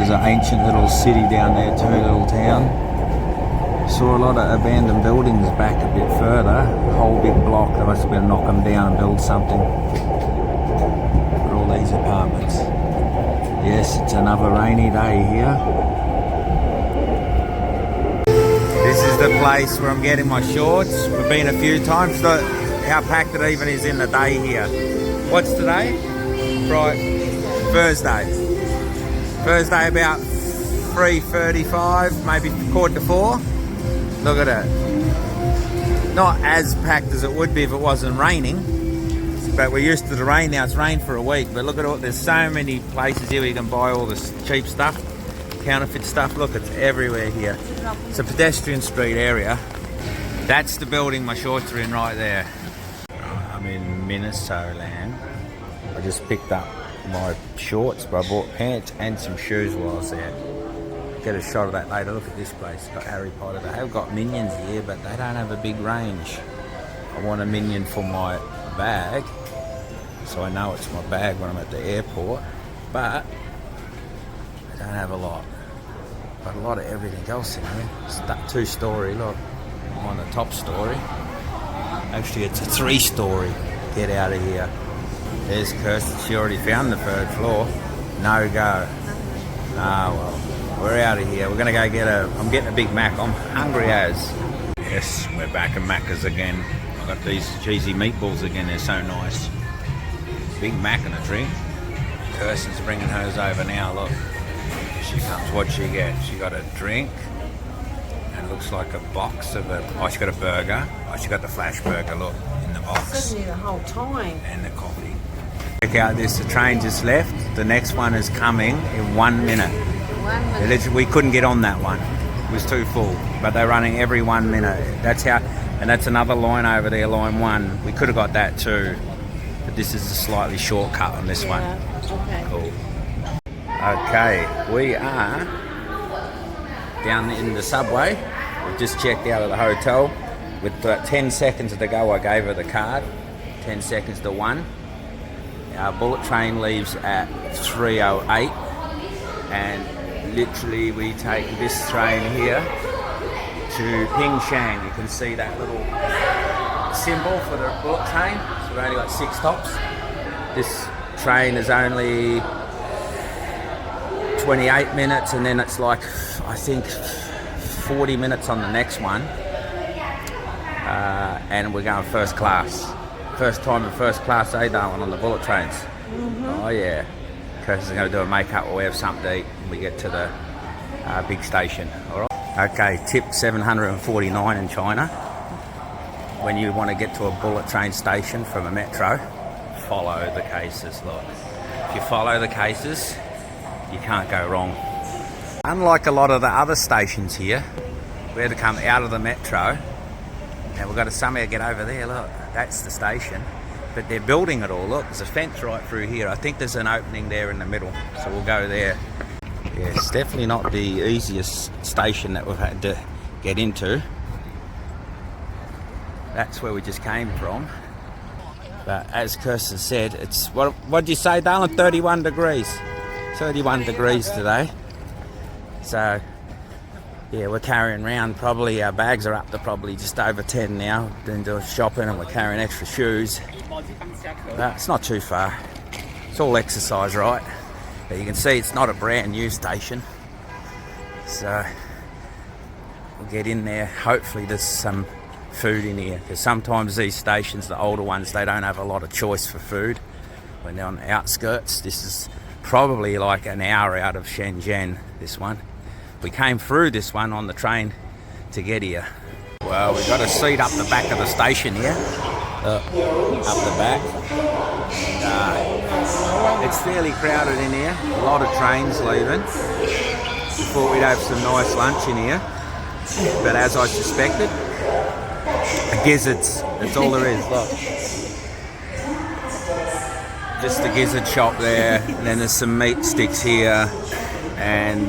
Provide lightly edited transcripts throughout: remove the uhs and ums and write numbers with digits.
There's an ancient little city down there too, little town. Saw a lot of abandoned buildings back a bit further. A whole big block. They must have been knock them down and build something. For all these apartments. Yes, it's another rainy day here. This is the place where I'm getting my shorts. We've been a few times. Look how packed it even is in the day here. What's today? Right, Thursday. Thursday about 3:35, maybe 3:45. Look at it. Not as packed as it would be if it wasn't raining. But we're used to the rain now. It's rained for a week. But look at all, there's so many places here where you can buy all this cheap stuff. Counterfeit stuff. Look, it's everywhere here. It's a pedestrian street area. That's the building my shorts are in right there. I'm in Minnesota land. I just picked up my shorts, but I bought pants and some shoes while I was there. Get a shot of that later. Look at this place. Got Harry Potter. They have got Minions here, but they don't have a big range. I want a Minion for my bag, so I know it's my bag when I'm at the airport, but they don't have a lot. But a lot of everything else in here. It's that 2-story. Look, I'm on the top story. Actually, it's a 3-story. Get out of here. There's Kirsten. She already found the 3rd floor. No go. Ah, well. We're out of here. We're going to go get I'm getting a Big Mac. I'm hungry as. Yes, we're back at Macca's again. I've got these cheesy meatballs again. They're so nice. Big Mac and a drink. Kirsten's bringing hers over now. Look. Here she comes. What'd she get? She got a drink. And it looks like a box of she got a burger. Oh, she got the flash burger, look, in the box. Sitting there the whole time. And the coffee. Check out this. The train just left. The next one is coming in 1 minute. We couldn't get on that one. It was too full. But they're running every 1 minute. That's how, and that's another line over there, line 1. We could have got that too. But this is a slightly shortcut on this one. Okay. Cool. Okay, we are down in the subway. We've just checked out of the hotel. With 10 seconds to go, I gave her the card. 10 seconds to 1. Our bullet train leaves at 3:08. And literally we take this train here to Pingshan. You can see that little symbol for the bullet train. So we've only got 6 stops. This train is only 28 minutes, and then it's like, I think, 40 minutes on the next one. And we're going first class. First time in first class, darling, on the bullet trains. Mm-hmm. Oh yeah. Kirsten's going to do a makeup. We'll have something to eat when we get to the big station. All right. Okay, tip 749 in China. When you want to get to a bullet train station from a metro, follow the cases. Look, if you follow the cases, you can't go wrong. Unlike a lot of the other stations here, we had to come out of the metro, and we've got to somehow get over there. Look, that's the station. But they're building it all. Look, there's a fence right through here. I think there's an opening there in the middle, so we'll go there. Yeah, it's definitely not the easiest station that we've had to get into. That's where we just came from. But as Kirsten said, it's, what'd you say, darling? 31 degrees. 31 degrees today. So, yeah, we're carrying around, probably our bags are up to probably just over 10 now. Been doing shopping and we're carrying extra shoes. But it's not too far. It's all exercise, right? But you can see it's not a brand new station. So we'll get in there. Hopefully there's some food in here, because sometimes these stations, the older ones, they don't have a lot of choice for food when they're on the outskirts. This is probably like an hour out of Shenzhen, this one. We came through this one on the train to get here. Well, we've got a seat up the back of the station here. Up the back. It's fairly crowded in here. A lot of trains leaving. Thought we'd have some nice lunch in here. But as I suspected, a gizzards. That's all there is, look. Just a gizzard shop there. And then there's some meat sticks here. And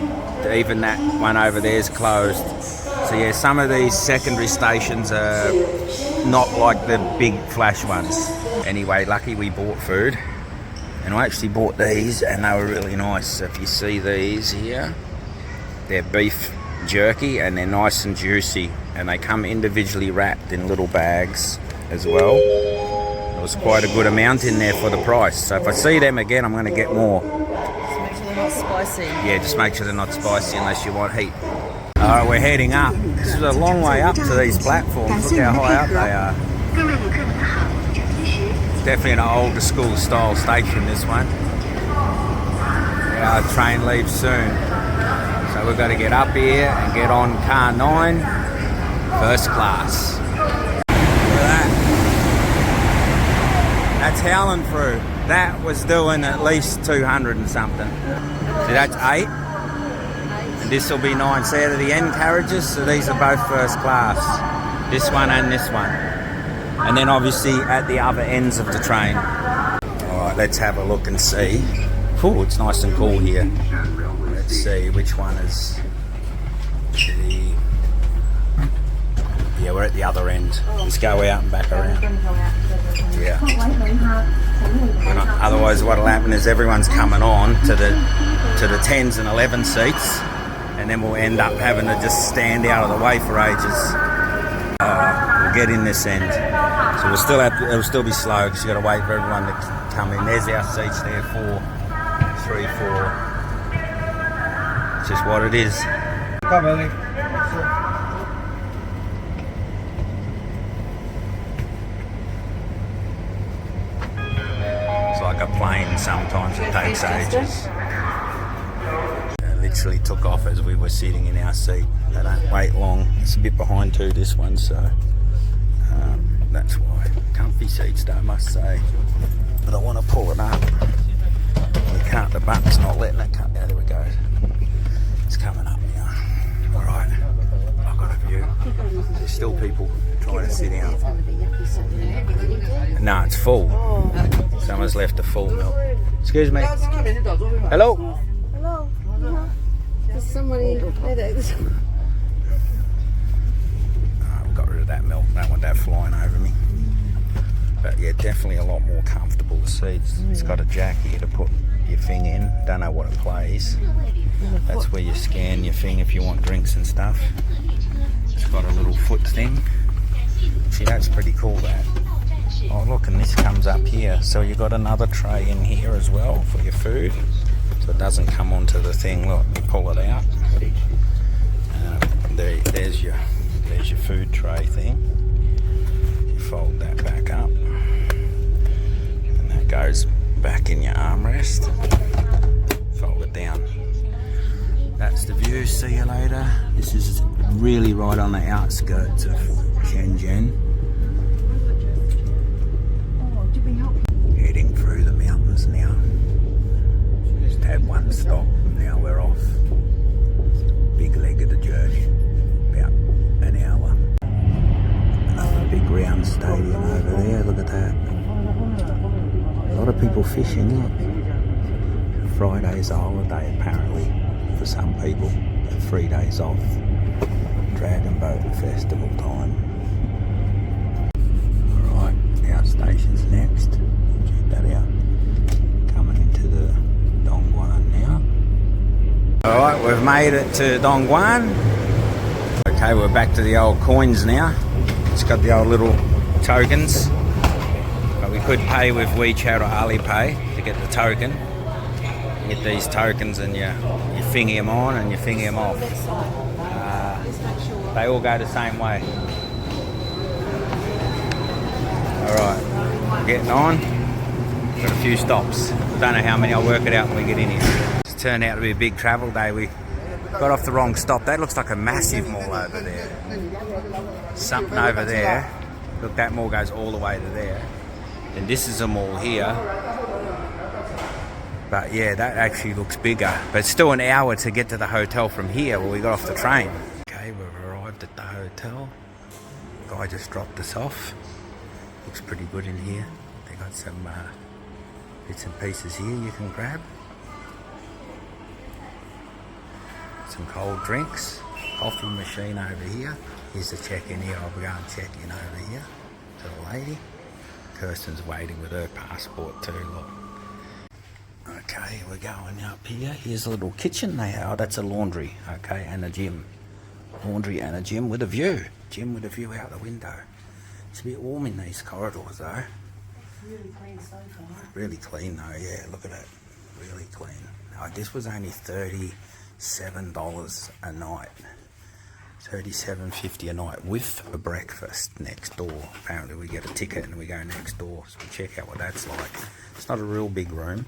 even that one over there is closed. So yeah, some of these secondary stations are not like the big flash ones. Anyway, lucky we bought food. And I actually bought these and they were really nice. So if you see these here, they're beef jerky and they're nice and juicy, and they come individually wrapped in little bags as well. There was quite a good amount in there for the price. So if I see them again, I'm going to get more. Just make sure they're not spicy. Yeah, just make sure they're not spicy unless you want heat. Alright, we're heading up. This is a long way up to these platforms. Look how high up they are. Definitely an older school style station, this one. Our train leaves soon. So we've got to get up here and get on car 9, first class. Look at that. That's howling through. That was doing at least 200 and something. See, that's 8. And this will be 9. See, out of the end carriages, so these are both first class. This one and this one. And then obviously at the other ends of the train. Alright, let's have a look and see. Cool, it's nice and cool here. Let's see which one is the... Yeah, we're at the other end. Let's go out and back around. Yeah. Otherwise what'll happen is everyone's coming on to the 10s and 11 seats, and then we'll end up having to just stand out of the way for ages. We'll get in this end. So it'll still be slow because you've got to wait for everyone to come in. There's our seats there, 4, 3, 4. It's just what it is. It's like a plane, sometimes it takes ages. It literally took off as we were sitting in our seat. They don't wait long. It's a bit behind too, this one, so that's why. Comfy seats though, I must say. But I want to pull it up. You can't, the button's not letting it come. There we go. It's coming up now. Alright, I've got a view. There's still people trying to sit down. No, it's full. Someone's left a full milk. Excuse me. Hello? Hello. There's somebody... Got rid of that milk. Don't want that flying over me. But yeah, definitely a lot more comfortable, the seats. It's got a jack here to put your thing in. Don't know what it plays. That's where you scan your thing if you want drinks and stuff. It's got a little foot thing. See, that's pretty cool, that. Oh look, and this comes up here. So you've got another tray in here as well for your food. So it doesn't come onto the thing. Look, you pull it out. There's your food tray thing. You fold that back up, and that goes back in your armrest. Fold it down. That's the view. See you later. This is really right on the outskirts of Shenzhen. Heading through the mountains now. Just had one stop. Now we're off. Big leg of the journey. About an hour. Another big round stadium over there. Look at that. A lot of people fishing. Look. Friday's a holiday apparently for some people. 3 days off. Dragon Boat Festival time. Alright, our station's next. Check that out. Coming into the Dongguan now. Alright, we've made it to Dongguan. Okay, we're back to the old coins now. It's got the old little tokens. But we could pay with WeChat or Alipay to get the token. You get these tokens and you finger them on and you finger them off. They all go the same way. Alright, we're getting on. Got a few stops. Don't know how many, I'll work it out when we get in here. It's turned out to be a big travel day. We got off the wrong stop. That looks like a massive mall over there. Something over there. Look, that mall goes all the way to there. And this is a mall here. But yeah, that actually looks bigger. But it's still an hour to get to the hotel from here where we got off the train. Okay, we've arrived at the hotel. Guy just dropped us off. Looks pretty good in here. They got some bits and pieces here you can grab. Some cold drinks. Coffee machine over here. Here's the check-in here. I'll be going to check in over here to the lady. Kirsten's waiting with her passport too, look. Okay, we're going up here. Here's a little kitchen they have. Oh, that's a laundry, okay, and a gym. Laundry and a gym with a view. Gym with a view out the window. It's a bit warm in these corridors though. Really clean so far. Really clean though, yeah, look at it. Really clean. This was only $37 a night. $37.50 a night with a breakfast next door. Apparently we get a ticket and we go next door, so we check out what that's like. It's not a real big room.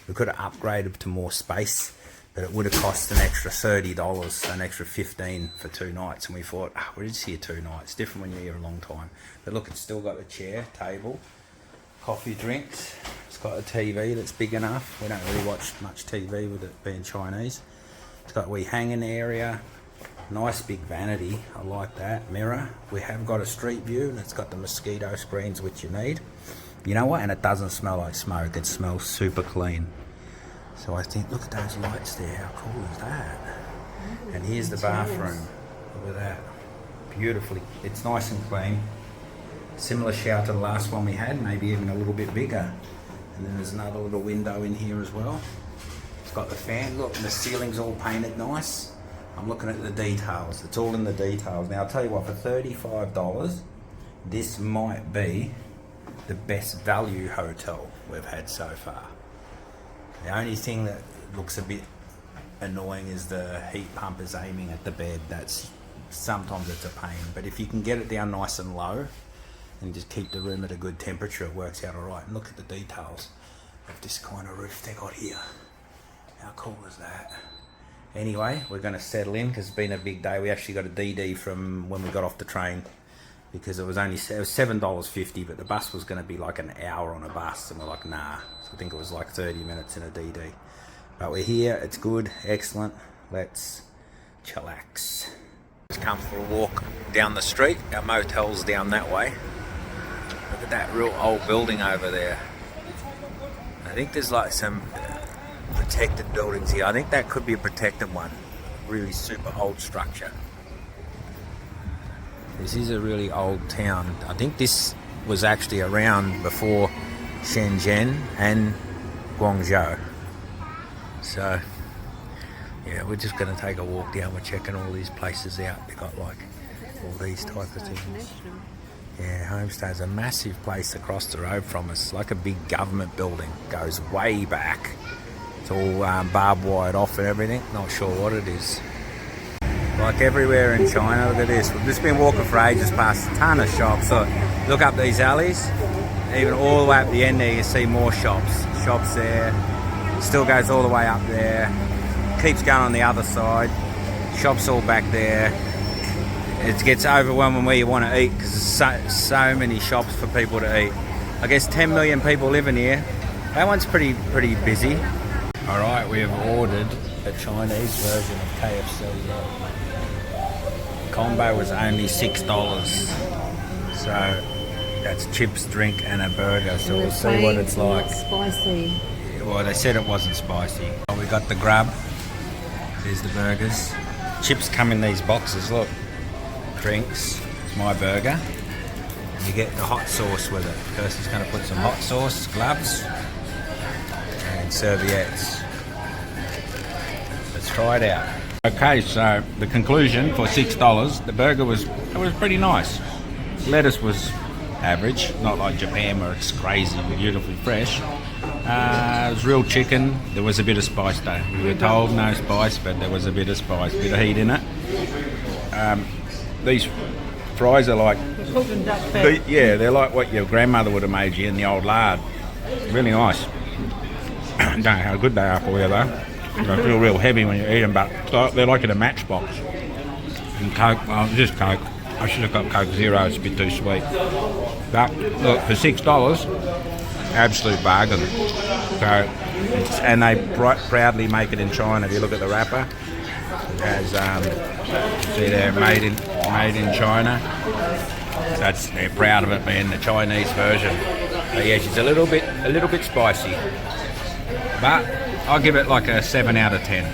We could have upgraded to more space, but it would have cost an extra $30, so an extra $15 for 2 nights. And we thought, we're just here 2 nights. Different when you're here a long time. But look, it's still got a chair, table, coffee, drinks. It's got a TV that's big enough. We don't really watch much TV with it being Chinese. It's got a wee hanging area. Nice big vanity, I like that. Mirror. We have got a street view and it's got the mosquito screens which you need. You know what? And it doesn't smell like smoke. It smells super clean. So I think, look at those lights there. How cool is that? And here's the bathroom. Look at that. Beautifully. It's nice and clean. Similar shower to the last one we had, maybe even a little bit bigger. And then there's another little window in here as well. It's got the fan. Look, and the ceiling's all painted nice. I'm looking at the details. It's all in the details. Now, I'll tell you what, for $35, this might be the best value hotel we've had so far. The only thing that looks a bit annoying is the heat pump is aiming at the bed. Sometimes it's a pain, but if you can get it down nice and low and just keep the room at a good temperature, it works out all right. And look at the details of this kind of roof they got here. How cool is that? Anyway, we're going to settle in because it's been a big day. We actually got a DD from when we got off the train because it was $7.50, but the bus was going to be like an hour on a bus, and we're like, nah. So I think it was like 30 minutes in a DD. But we're here. It's good. Excellent. Let's chillax. Just come for a walk down the street. Our motel's down that way. Look at that real old building over there. I think there's like some protected buildings here. I think that could be a protected one. Really super old structure. This is a really old town. I think this was actually around before Shenzhen and Guangzhou. So yeah, we're just going to take a walk down. We're checking all these places out. They got like all these type of things. Yeah, Homestay's a massive place across the road from us. Like a big government building. Goes way back. It's all barbed wired off and everything. Not sure what it is. Like everywhere in China, look at this. We've just been walking for ages past a ton of shops. So look up these alleys. Even all the way up the end there, you see more shops. Shops there. Still goes all the way up there. Keeps going on the other side. Shops all back there. It gets overwhelming where you want to eat because there's so many shops for people to eat. I guess 10 million people living here. That one's pretty busy. Alright, we have ordered a Chinese version of KFC. Combo was only $6. So that's chips, drink and a burger. So we'll see what it's like. Spicy. Well, they said it wasn't spicy. We got the grub. There's the burgers. Chips come in these boxes, look. Drinks. It's my burger. And you get the hot sauce with it. Kirsty's going to put some hot sauce, gloves, and serviettes. Let's try it out. Okay, so the conclusion for $6, the burger was pretty nice. Lettuce was average, not like Japan where it's crazy, beautifully fresh. It was real chicken. There was a bit of spice though. We were told no spice, but there was a bit of spice, a bit of heat in it. These fries are like, yeah, they're like what your grandmother would have made you in the old lard. Really nice. Don't know how good they are for you though. They feel real heavy when you eat them, but they're like in a matchbox. And Coke, well, just Coke. I should have got Coke Zero, it's a bit too sweet. But look, for $6, absolute bargain. So, and they proudly make it in China. If you look at the wrapper, as see there, made in China. So they're proud of it being the Chinese version. But yes, it's a little bit spicy, but I'll give it like a 7 out of 10.